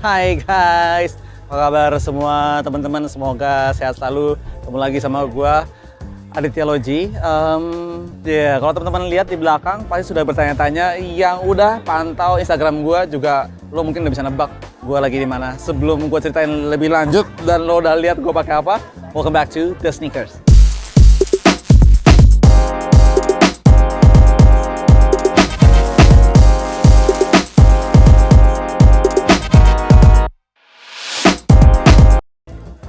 Hai guys, apa kabar semua teman-teman? Semoga sehat selalu. Ketemu lagi sama gua Aditya Loji. Kalau teman-teman lihat di belakang pasti sudah bertanya-tanya. Yang udah pantau Instagram gua juga, lo mungkin udah bisa nebak gua lagi di mana. Sebelum gua ceritain lebih lanjut dan lo udah lihat gua pakai apa, welcome back to The Sneakers.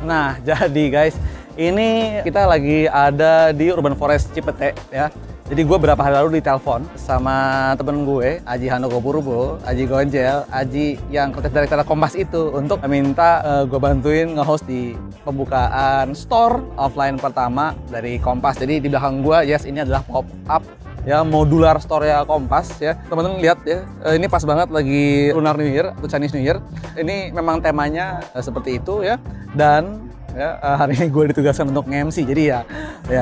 Nah, jadi guys, ini kita lagi ada di Urban Forest Cipete ya. Jadi gue berapa hari lalu ditelepon sama temen gue, Aji Handoko Purbo, Aji Gonjel, Aji yang kreatif direktur Kompas itu untuk minta gue bantuin nge-host di pembukaan store offline pertama dari Kompas. Jadi di belakang gue, yes, ini adalah pop-up ya, modular store ya Kompas ya. Teman-teman lihat ya, ini pas banget lagi Lunar New Year atau Chinese New Year. Ini memang temanya seperti itu ya. Dan ya, hari ini gue ditugaskan untuk nge-MC. Jadi ya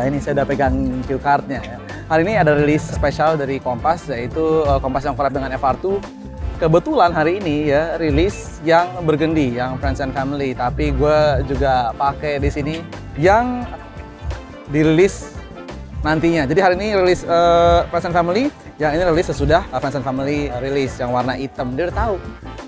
ini saya udah pegang cue card-nya ya. Hari ini ada rilis spesial dari Kompas, yaitu Kompas yang collab dengan FR2. Kebetulan hari ini ya rilis yang burgundy, yang Friends and Family. Tapi gue juga pakai di sini yang dirilis nantinya. Jadi hari ini rilis Friends and Family, yang ini rilis sesudah Friends and Family rilis yang warna hitam. Dia udah tahu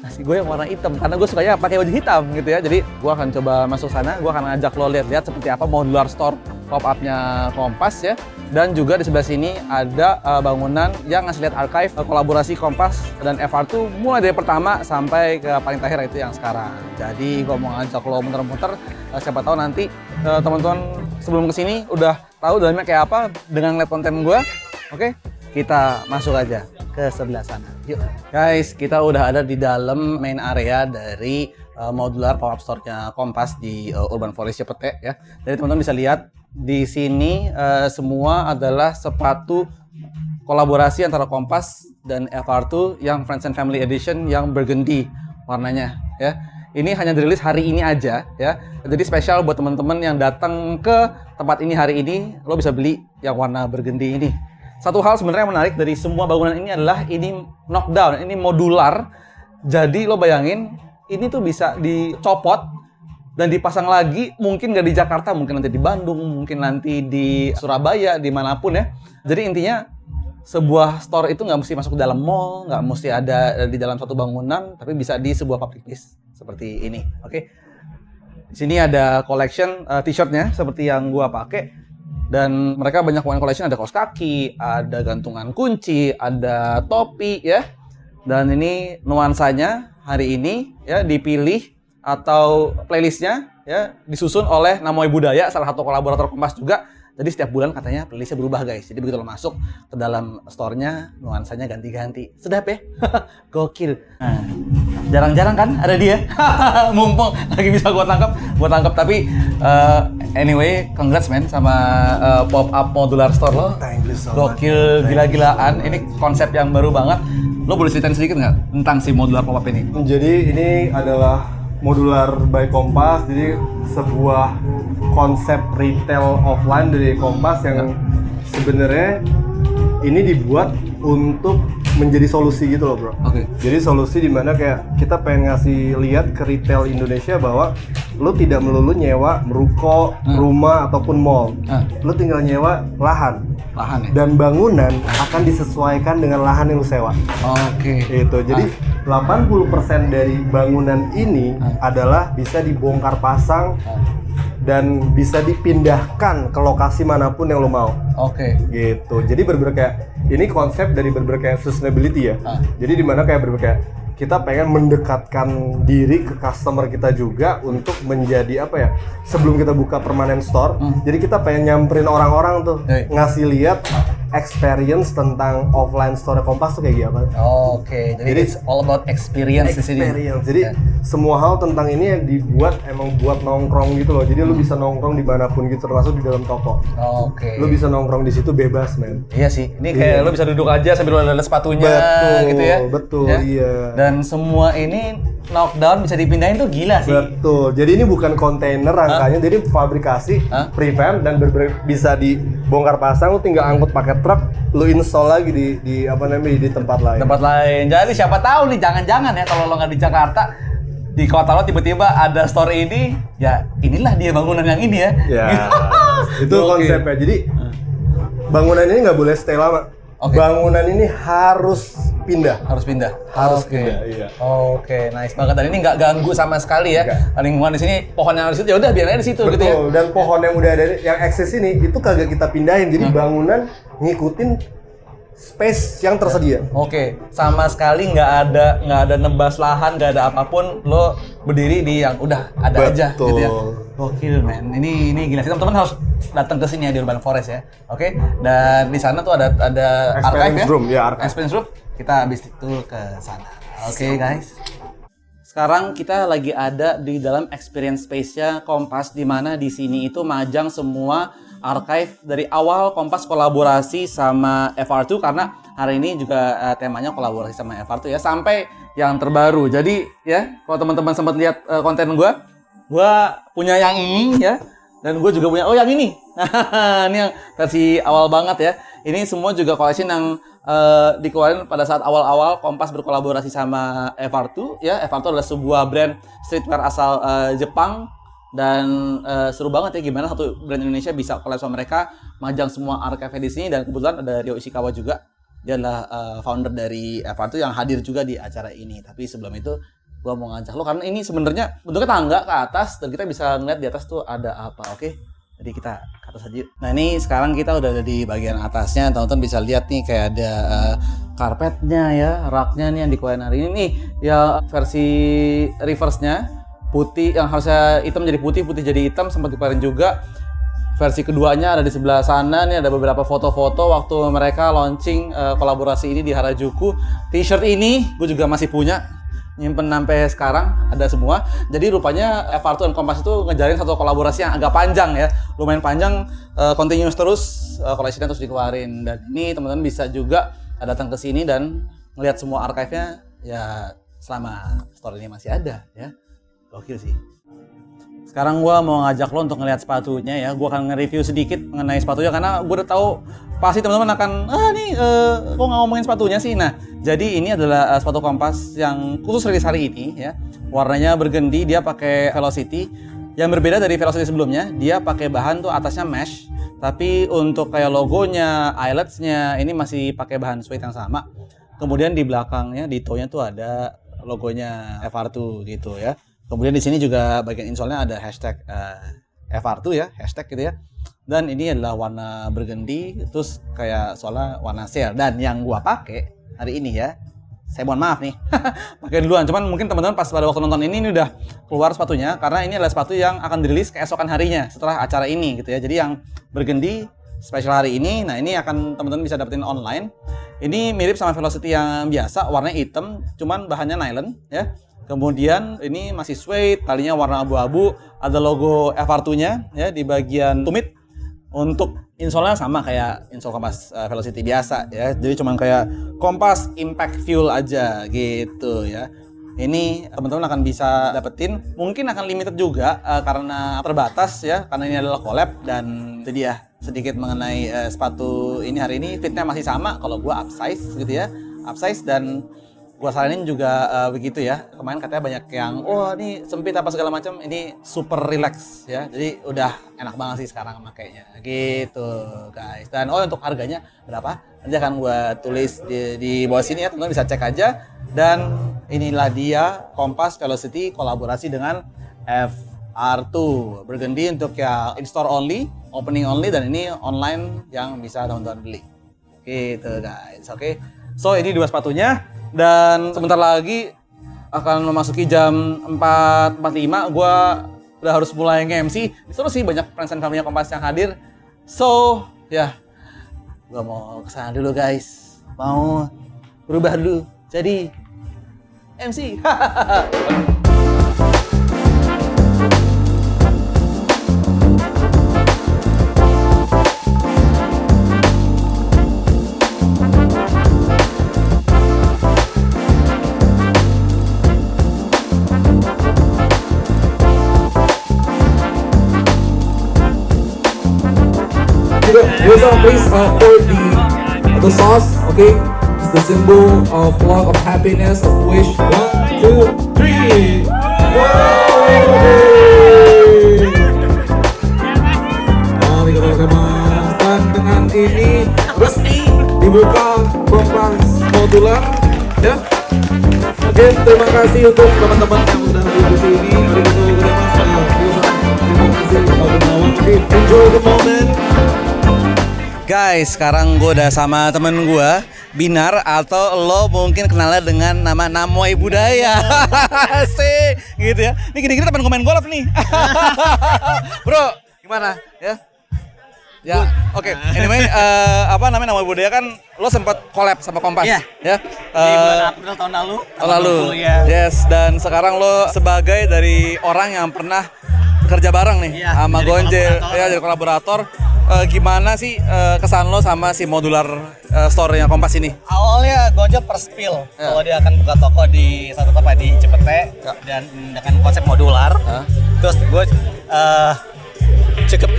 nasi gue yang warna hitam karena gue sukanya pakai baju hitam gitu ya. Jadi gue akan coba masuk sana, gue akan ngajak lo lihat-lihat seperti apa modular store pop-up-nya Kompas ya. Dan juga di sebelah sini ada bangunan yang ngasih lihat archive kolaborasi Kompas dan FR2 mulai dari pertama sampai ke paling terakhir, itu yang sekarang. Jadi gue mau ngajak lo muter-muter, siapa tahu nanti teman-teman sebelum kesini udah tahu dalamnya kayak apa dengan lihat konten gue. Oke, kita masuk aja ke sebelah sana. Yuk. Guys, kita udah ada di dalam main area dari modular pop-up store-nya Kompas di Urban Forest Cipete ya. Jadi teman-teman bisa lihat di sini semua adalah sepatu kolaborasi antara Kompas dan FR2 yang Friends and Family Edition yang burgundy warnanya ya. Ini hanya dirilis hari ini aja ya. Jadi spesial buat teman-teman yang datang ke tempat ini hari ini, lo bisa beli yang warna burgundy ini. Satu hal sebenarnya menarik dari semua bangunan ini adalah ini knockdown, ini modular. Jadi lo bayangin ini tuh bisa dicopot dan dipasang lagi, mungkin nggak di Jakarta, mungkin nanti di Bandung, mungkin nanti di Surabaya, dimanapun ya. Jadi intinya sebuah store itu nggak mesti masuk ke dalam mall, nggak mesti ada di dalam satu bangunan, tapi bisa di sebuah public place seperti ini. Oke. Di sini ada collection t-shirtnya seperti yang gua pakai. Dan mereka banyak wine collection, ada kaos kaki, ada gantungan kunci, ada topi ya. Dan ini nuansanya hari ini ya dipilih atau playlistnya ya disusun oleh Namoy Budaya, salah satu kolaborator Kompas juga. Jadi setiap bulan katanya playlistnya berubah guys. Jadi begitu lo masuk ke dalam store-nya, nuansanya ganti-ganti. Sedap ya? Gokil. Nah, jarang-jarang kan ada dia. Mumpung lagi bisa gua tangkap. Tapi anyway, congrats man sama pop-up modular store lo. Thank you so much. Gokil, gila-gilaan. Ini konsep yang baru banget. Lo boleh ceritain sedikit nggak tentang si modular pop-up ini? Jadi ini adalah modular by Kompas, jadi sebuah konsep retail offline dari Kompas yang sebenarnya ini dibuat untuk menjadi solusi gitu loh bro. Oke. Jadi solusi dimana kayak kita pengen ngasih lihat ke retail Indonesia bahwa lo tidak melulu nyewa ruko, rumah ataupun mall. Lo tinggal nyewa lahan Ya? dan bangunan akan disesuaikan dengan lahan yang lo sewa. Oke. Itu. Jadi 80% dari bangunan ini adalah bisa dibongkar pasang dan bisa dipindahkan ke lokasi manapun yang lo mau. Oke. Gitu. Jadi bener-bener kayak ini konsep dari bener-bener kayak sustainability ya. Jadi dimana kayak bener-bener kayak kita pengen mendekatkan diri ke customer kita juga untuk menjadi apa ya, sebelum kita buka permanent store, jadi kita pengen nyamperin orang-orang tuh, ngasih lihat experience tentang offline store Kompas tuh kayak gimana. Oke, jadi it's all about experience di sini. Jadi semua hal tentang ini yang dibuat emang buat nongkrong gitu loh. Jadi lu bisa nongkrong dimanapun gitu, termasuk di dalam toko. Oke. Lu bisa nongkrong di situ bebas, men. Iya sih. Ini kayak lu bisa duduk aja sambil ada sepatunya, betul, gitu ya. Betul, ya? iya. Dan semua ini knockdown bisa dipindahin tuh gila sih. Betul. Jadi ini bukan kontainer rangkanya, jadi fabrikasi, prefab dan bisa dibongkar pasang. Lu tinggal angkut pakai truk, lu install lagi di apa namanya di tempat lain. Tempat lain. Jadi siapa tahu nih, jangan-jangan ya kalau lo nggak di Jakarta, di kota lo tiba-tiba ada store ini, ya inilah dia bangunan yang ini ya. Ya, itu konsepnya. Jadi bangunan ini nggak boleh stay lama. Bangunan ini harus pindah. Harus pindah. Pindah, iya. Oke, nice banget. Dan ini nggak ganggu sama sekali ya. Lingkungan di sini, pohon yang ada di situ ya udah biarin aja di situ gitu ya. Betul. Dan pohon yang udah ada yang eksis ini itu kagak kita pindahin. Jadi bangunan ngikutin space yang tersedia. Oke, sama sekali nggak ada nebas lahan, nggak ada apapun, lo berdiri di yang udah ada aja gitu ya. Gokil men, ini gila sih, teman-teman harus datang ke sini ya di Urban Forest ya. Oke, dan di sana tuh ada archive ya. Room, ya archive. Experience room. Kita habis itu ke sana. Oke guys. Sekarang kita lagi ada di dalam experience space-nya Kompas, di mana di sini itu majang semua archive dari awal Kompas kolaborasi sama FR2, karena hari ini juga temanya kolaborasi sama FR2 ya, sampai yang terbaru. Jadi ya, kalau teman-teman sempat lihat konten gua punya yang ini ya, dan gue juga punya yang ini. Ini yang versi awal banget ya. Ini semua juga collection yang dikeluarin pada saat awal-awal Kompas berkolaborasi sama FR2 ya. FR2 adalah sebuah brand streetwear asal Jepang. Dan seru banget ya gimana satu brand Indonesia bisa collab sama mereka, majang semua archive di sini. Dan kebetulan ada Ryo Ishikawa juga, dia adalah founder dari FR2 yang hadir juga di acara ini. Tapi sebelum itu gua mau ngajak lo karena ini sebenarnya bentuknya tangga ke atas dan kita bisa ngeliat di atas tuh ada apa. Oke, jadi kita ke atas aja. Nah ini sekarang kita udah ada di bagian atasnya, teman-teman bisa lihat nih kayak ada karpetnya ya, raknya nih yang dikeluarin hari ini nih ya, versi reverse-nya putih, yang harusnya hitam jadi putih, putih jadi hitam, sempat dikeluarin juga. Versi keduanya ada di sebelah sana nih, ada beberapa foto-foto waktu mereka launching kolaborasi ini di Harajuku. T-shirt ini gue juga masih punya, nyimpen sampai sekarang, ada semua. Jadi rupanya FR2 dan Kompas itu ngejalin satu kolaborasi yang agak panjang ya, lumayan panjang, continuous terus, koleksinya terus dikeluarin. Dan ini teman-teman bisa juga datang ke sini dan ngelihat semua archive-nya ya selama store ini masih ada ya. Gokil sih. Sekarang gue mau ngajak lo untuk ngelihat sepatunya ya. Gue akan nge-review sedikit mengenai sepatunya karena gue udah tahu pasti teman-teman akan kok nggak ngomongin sepatunya sih. Nah, jadi ini adalah sepatu Kompas yang khusus rilis hari ini ya. Warnanya burgundy, dia pakai Velocity. Yang berbeda dari Velocity sebelumnya, dia pakai bahan tuh atasnya mesh, tapi untuk kayak logonya, eyeletsnya ini masih pakai bahan suede yang sama. Kemudian di belakangnya, di toe-nya tuh ada logonya FR2 gitu ya. Kemudian di sini juga bagian insole-nya ada hashtag FR2 ya, hashtag gitu ya. Dan ini adalah warna burgundy, terus kayak soalnya warna share. Dan yang gua pakai hari ini ya, saya mohon maaf nih, pakai duluan. Cuman mungkin teman-teman pas pada waktu nonton ini udah keluar sepatunya, karena ini adalah sepatu yang akan dirilis keesokan harinya setelah acara ini gitu ya. Jadi yang burgundy spesial hari ini, nah ini akan teman-teman bisa dapetin online. Ini mirip sama Velocity yang biasa, warnanya hitam, cuman bahannya nylon ya. Kemudian ini masih suede, talinya warna abu-abu, ada logo FR2-nya ya di bagian tumit. Untuk insole-nya sama kayak insole Kompas Velocity biasa ya. Jadi cuman kayak Kompas Impact Fuel aja gitu ya. Ini teman-teman akan bisa dapetin, mungkin akan limited juga karena terbatas ya, karena ini adalah collab. Dan itu dia sedikit mengenai sepatu ini hari ini. Fitnya masih sama, kalau gua upsize gitu ya, upsize. Dan gua saranin juga begitu ya. Kemarin katanya banyak yang ini sempit apa segala macam, ini super relax ya. Jadi udah enak banget sih sekarang makainya gitu guys. Dan untuk harganya berapa nanti akan gua tulis di bawah sini ya, teman-teman bisa cek aja. Dan inilah dia Kompas Velocity kolaborasi dengan FR2 burgundy untuk ya in-store only, opening only, dan ini online yang bisa teman-teman beli gitu guys. Oke. So ini dua sepatunya. Dan sebentar lagi akan memasuki jam 4.45, gue udah harus mulai nge-MC. Seru sih, banyak friends and family Kompas yang hadir. So, ya, gue mau kesana dulu guys. Mau berubah dulu jadi MC. Here's our place for the sauce, okay? It's the symbol of love, of happiness, of wish. 1, 2, 3. terima kasih untuk teman-teman yang sudah hadir di sini. Terima kasih Pak Gunawan. Oke, enjoy the moment. Guys, sekarang gue udah sama temen gue, Binar, atau lo mungkin kenalnya dengan nama Namoy Budaya. Asik, gitu ya. Ini gini-gini teman komen golf nih. Bro, gimana? Ya, oke. Anyway, apa namanya Namoy Budaya kan lo sempat collab sama Kompas, Iya. ya? Di bulan April tahun lalu. Tahun lalu, Ya. yes. Dan sekarang lo sebagai dari orang yang pernah kerja bareng nih Iya, sama jadi Gonjel, kolaborator. ya jadi kolaborator. Gimana sih kesan lo sama si modular store-nya Kompas ini? Awalnya Gonjel perspil Ya. kalau dia akan buka toko di satu tempat di Cipete dan dengan konsep modular. Terus gue cukup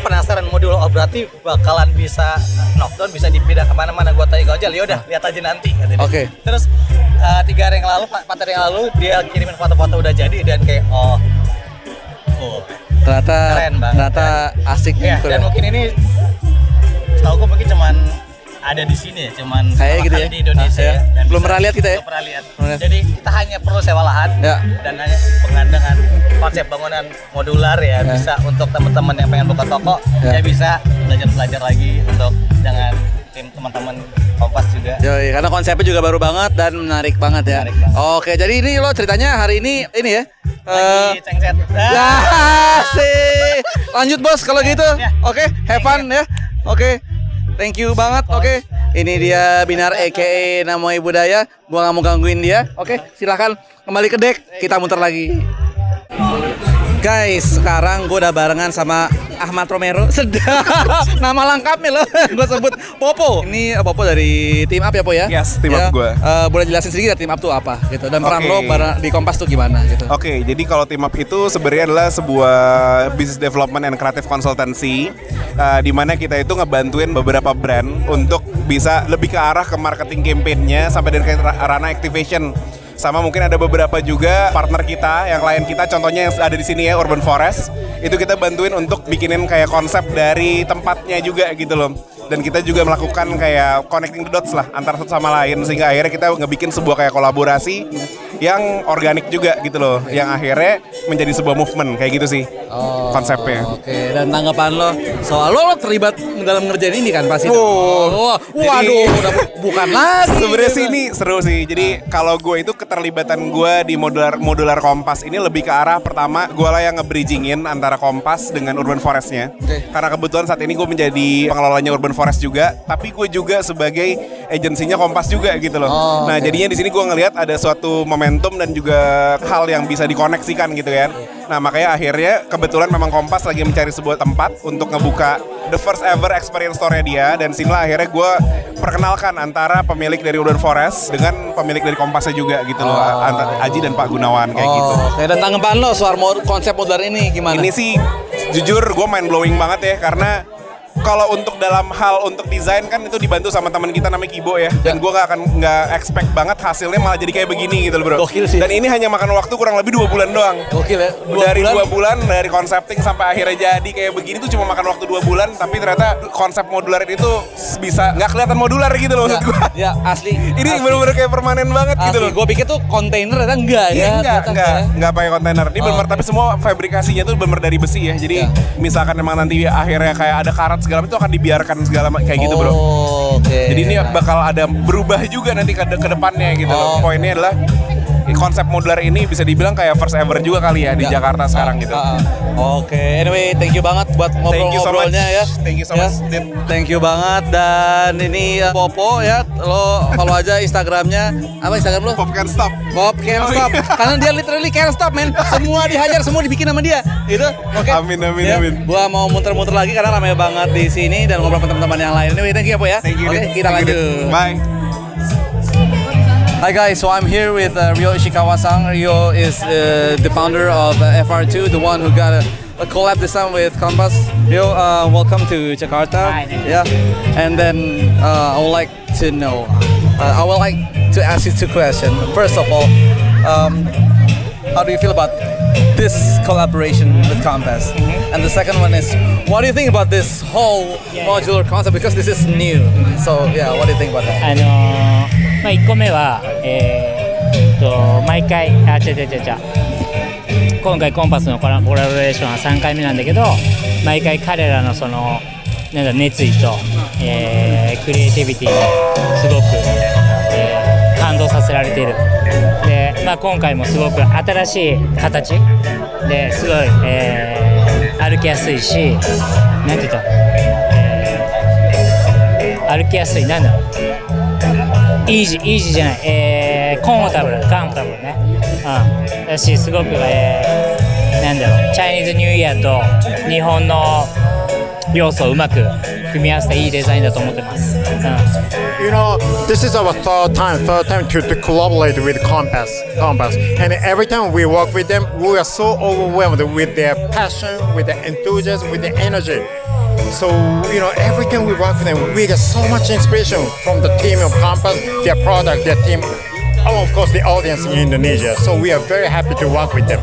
penasaran modul, oh berarti bakalan bisa knockdown, bisa dipindah kemana-mana. Gue tanya Gonjel, yaudah lihat aja nanti. Kata dia. Oke. Terus 3 hari yang lalu, 4 hari yang lalu dia kirimin foto-foto udah jadi dan kayak Ternyata keren banget. ternyata asik ya, gitu dan ya. mungkin ini setahu gue mungkin cuman ada di sini ya, cuman Kayak beberapa gitu kali ya. di Indonesia Ya. Dan Belum bisa- pernah lihat kita ya? Belum pernah lihat. Belum lihat. Jadi kita hanya perlu sewa lahan Ya. dan hanya dengan konsep bangunan modular ya, bisa untuk teman-teman yang pengen buka toko Ya. ya bisa belajar lagi untuk dengan tim teman-teman Kompas juga. Yoi, karena konsepnya juga baru banget dan menarik banget ya. Menarik banget. Oke, jadi ini lo ceritanya hari ini ya. Lagi cengset. Ya, sih. Lanjut bos kalau gitu. Ya. Oke, have fun ya. Oke. Thank you banget. Oke. Ini dia Binar aka Namoy Budaya. Gua nggak mau gangguin dia. Oke, silakan kembali ke deck. Kita muter lagi. Guys, sekarang gue udah barengan sama Ahmad Romero. Sedap. Nama lengkapnya loh. Gue sebut Popo. Ini Popo dari Team Up ya, Po ya? Yes, Team Up gue. Boleh jelasin sedikit ya Team Up tuh apa gitu. Dan peran Oke. lo di Kompas tuh gimana gitu. Oke, jadi kalau Team Up itu sebenarnya adalah sebuah business development and creative consultancy di mana kita itu ngebantuin beberapa brand untuk bisa lebih ke arah ke marketing campaign-nya sampai dari ke ranah activation. Sama mungkin ada beberapa juga partner kita, yang klien kita, contohnya yang ada di sini ya, Urban Forest. Itu kita bantuin untuk bikinin kayak konsep dari tempatnya juga gitu loh. Dan kita juga melakukan kayak connecting the dots lah antara satu sama lain, sehingga akhirnya kita ngebikin sebuah kayak kolaborasi yang organik juga gitu loh, yang akhirnya menjadi sebuah movement kayak gitu sih konsepnya. Oke, dan tanggapan lo soal lo terlibat dalam ngerjain ini kan pasti. Oh, Waduh, jadi- udah bukan lagi. Sebenarnya gitu. sih ini seru sih. Jadi kalau gue itu keterlibatan gue di modular Kompas ini lebih ke arah pertama gue lah yang nge-bridgingin antara Kompas dengan Urban Forest-nya. Oke. Karena kebetulan saat ini gue menjadi pengelolanya Urban Forest juga, tapi gue juga sebagai agensinya Kompas juga gitu loh. Oh, Nah, oke. jadinya di sini gue ngelihat ada suatu momentum dan juga hal yang bisa dikoneksikan gitu kan. Nah, makanya akhirnya kebetulan memang Kompas lagi mencari sebuah tempat untuk ngebuka the first ever experience store-nya dia, dan sinilah akhirnya gue perkenalkan antara pemilik dari Urban Forest dengan pemilik dari Kompasnya juga gitu loh, antara Aji dan Pak Gunawan kayak gitu. Oke, dan tanggapan lo soal konsep modular ini gimana? Ini sih jujur gue mind blowing banget ya, karena kalau untuk dalam hal untuk desain kan itu dibantu sama teman kita namanya Kibo ya, dan gue nggak expect banget hasilnya malah jadi kayak begini gitu loh bro. Gokil sih. Dan ini hanya makan waktu kurang lebih 2 bulan doang. Gokil ya. Dari 2 bulan dari konsepting sampai akhirnya jadi kayak begini tuh cuma makan waktu 2 bulan, tapi ternyata konsep modular itu bisa nggak kelihatan modular gitu loh maksud gue. Ya, asli. Ini bener-bener kayak permanen banget gitu loh. Gue pikir tuh kontainer ternyata enggak Iya, ya. enggak pakai kontainer. Ini benar, tapi semua fabrikasinya tuh benar dari besi ya. Jadi misalkan memang nanti akhirnya kayak ada karat segala macam itu akan dibiarkan segala kayak gitu, bro. Oke. Jadi ini bakal ada berubah juga nanti ke depannya gitu loh. Poinnya adalah konsep modular ini bisa dibilang kayak first ever juga kali ya di Jakarta sekarang gitu. Oke, anyway, thank you banget buat Thank you so much. ngobrol-ngobrolnya ya. Thank you so Ya. much, Dit. Thank you banget, dan ini Popo ya, lo follow aja Instagramnya. Apa Instagram lo? Pop Can't Stop. Pop Can't Stop. Karena dia literally can't stop, man. Semua dihajar, semua dibikin sama dia. Itu, oke. Amin, amin, Ya, amin. Gua mau muter-muter lagi karena ramai banget di sini dan ngobrol sama teman-teman yang lain. Anyway, thank you ya, Po ya. Thank you, Oke, Dit. kita Thank you, lanjut. Dit. Bye. Hi guys, so I'm here with Ryo Ishikawa-san. Ryo is the founder of FR2, the one who got a collab this time with Kompas. Ryo, welcome to Jakarta. Hi, thank you. Yeah, and then I would like to know, I would like to ask you 2 questions. First of all, how do you feel about this collaboration with Kompas? And the second one is, what do you think about this whole modular concept? Because this is new. So yeah, what do you think about that? 1個目は、毎回今回コンパスのコラボレーションは3回目なんだけど、毎回彼らのそのなんだ熱意と、クリエイティビティにすごく、感動させられている。で、今回もすごく新しい形ですごい、歩きやすいし、なんて言うと、歩きやすい、なんだろう、イージーじゃない、コンフォタブルね、だし、すごく、なんだろう、チャイニーズニューイヤーと日本の要素をうまく組み合わせたいいデザインだと思ってます。You know, this is our third time to collaborate with Compass. And every time we work with them, we are so overwhelmed with their passion, with their enthusiasm, with their energy. So, you know, every time we work with them, we get so much inspiration from the team of Compass, their product, their team, and of course the audience in Indonesia. So we are very happy to work with them.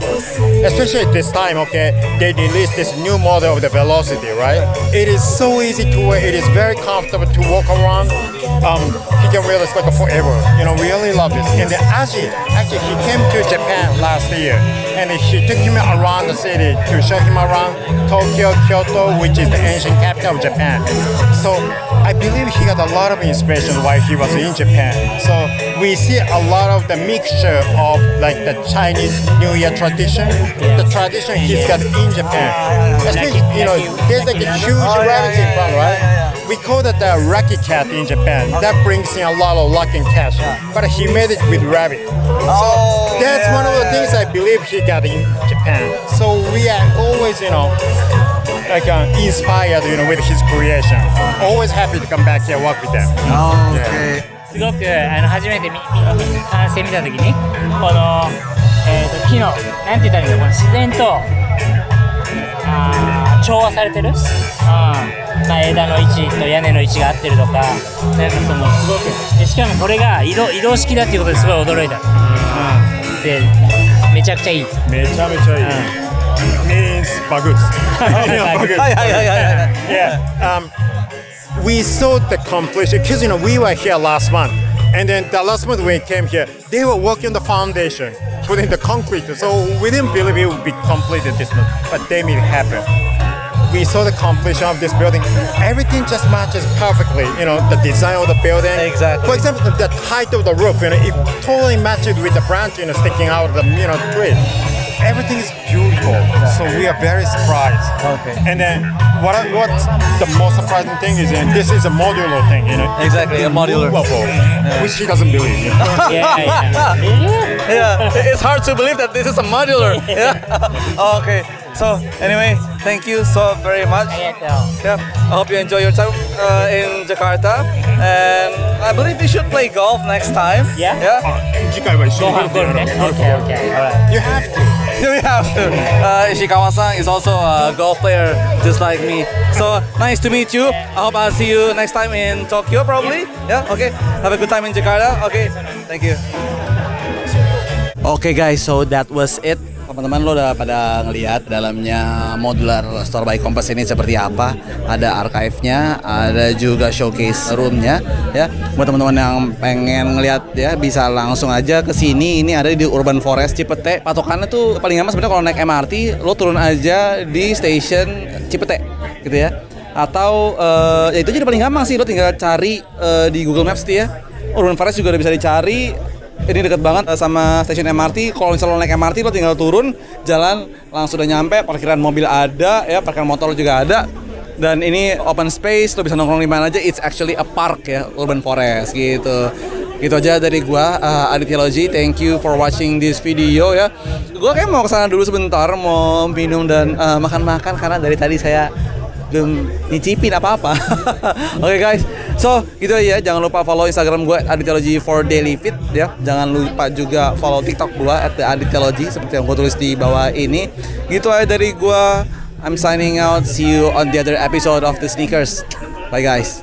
Especially this time, okay, they released this new model of the Velocity, right? It is so easy to wear, it is very comfortable to walk around. He can wear this like forever. You know, really love this. And then actually he came to Japan last year, and he took him around the city to show him around Tokyo, Kyoto, which is the ancient capital of Japan. So I believe he got a lot of inspiration while he was in Japan. So we see a lot of the mixture of like the Chinese New Year tradition, the tradition he's got in Japan. Especially, you know, there's like a huge rabbit in front, right? We call that the Lucky Cat in Japan. That brings in a lot of luck and cash. But he made it with rabbit. So that's one of the things I believe he got in Japan. So we are always, you know, like inspired, you know, with his creation. Always happy to come back here and work with them. Oke. すごく初めて完成見たときにこの、木のなんて言ったらいいんだろう、この自然と調和されてる、枝の位置と屋根の位置が合ってるとか、なんかそのすごくでしかもこれが移動式だっていうことですごい驚いた。でめちゃくちゃいい。めちゃめちゃいい。Means bagus. Yeah. We saw the completion because, you know, we were here last month, and then the last month when we came here, they were working on the foundation, putting the concrete. So we didn't believe it would be completed this month, but they made it happen. We saw the completion of this building. Everything just matches perfectly. You know, the design of the building. Exactly. For example, the height of the roof. You know, it totally matches with the branch, you know, sticking out of the, you know, tree. Everything is beautiful. So we are very surprised. Okay. And then what's the most surprising thing is, and this is a modular thing, you know. Exactly, a modular. Movable, which he doesn't believe. You know? Yeah, it's hard to believe that this is a modular. Yeah. Okay. So anyway, thank you so very much. Yeah, I hope you enjoy your time in Jakarta, and I believe we should play golf next time. Yeah. Yeah. 次回は一緒にゴルフやろう。 Okay. Alright. You have to. We have to. Ishikawa-san is also a golf player just like me. So nice to meet you. I hope I'll see you next time in Tokyo probably. Yeah. Okay. Have a good time in Jakarta. Okay. Thank you. Okay guys, so that was it. Teman-teman lo udah pada ngelihat dalamnya modular store by Compass ini seperti apa. Ada archive-nya, ada juga showcase room-nya ya. Buat teman-teman yang pengen ngelihat ya bisa langsung aja ke sini. Ini ada di Urban Forest Cipete. Patokannya tuh paling gampang sebenarnya kalau naik MRT lo turun aja di station Cipete gitu ya. Atau ya itu aja paling gampang sih, lo tinggal cari di Google Maps tuh ya. Urban Forest juga udah bisa dicari. Ini dekat banget sama stasiun MRT. Kalau misalnya lo naik MRT lo tinggal turun, jalan langsung udah nyampe. Parkiran mobil ada, ya parkiran motor juga ada. Dan ini open space, lo bisa nongkrong di mana aja. It's actually a park ya, Urban Forest gitu. Gitu aja dari gua, Aditya Logi. Thank you for watching this video ya. Gua kayak mau kesana dulu sebentar, mau minum dan makan-makan karena dari tadi saya belum nyicipin apa-apa. Oke guys, so gitu aja. Jangan lupa follow Instagram gue Aditya Logi for daily fit ya. Jangan lupa juga follow TikTok gue @aditya_logi seperti yang gue tulis di bawah ini. Gitu aja dari gue. I'm signing out. See you on the other episode of The Sneakers. Bye guys.